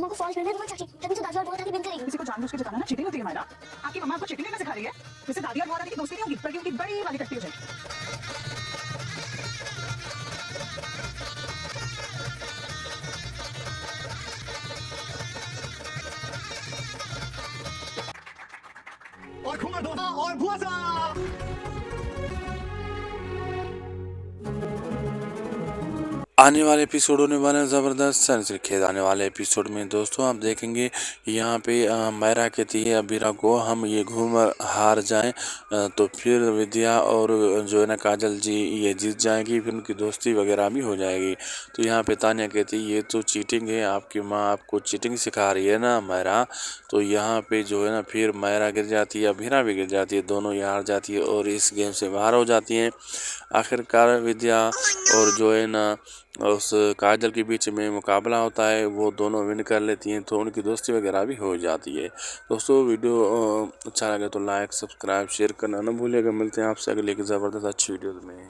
को फॉल्स मिल रहा है तुम्हारी चाची, तभी तो दादी और बुआ दादी बिन करेगी। किसी को जानबूझ के जताना ना चीटिंग होती है मायरा। आपकी मम्मा आपको चीटिंग नहीं सिखा रही है। वैसे दादी और बुआ दादी की दोस्ती नहीं होगी, बल्कि उनकी बड़ी वाली कट्टी हो जाएगी। और खुमा दो और भुआ सा। आने वाले एपिसोड होने वाले हैं ज़बरदस्त सनसनी खेज। आने वाले एपिसोड में दोस्तों आप देखेंगे यहाँ पे मायरा कहती है अबीरा को हम ये घूमर हार जाएं तो फिर विद्या और जो है ना काजल जी ये जीत जाएंगी, फिर उनकी दोस्ती वगैरह भी हो जाएगी। तो यहाँ पे तान्या कहती है ये तो चीटिंग है, आपकी माँ आपको चीटिंग सिखा रही है ना मायरा। तो यहाँ पे जो है ना फिर मायरा गिर जाती है, अबीरा भी गिर जाती है, दोनों ही हार जाती है और इस गेम से बाहर हो जाती हैं। आखिरकार विद्या और जो है ना उस काजल के बीच में मुकाबला होता है, वो दोनों विन कर लेती हैं, तो उनकी दोस्ती वगैरह भी हो जाती है। दोस्तों वीडियो अच्छा लगे तो लाइक सब्सक्राइब शेयर करना ना भूलिएगा। मिलते हैं आपसे अगले एक ज़बरदस्त अच्छी वीडियो में।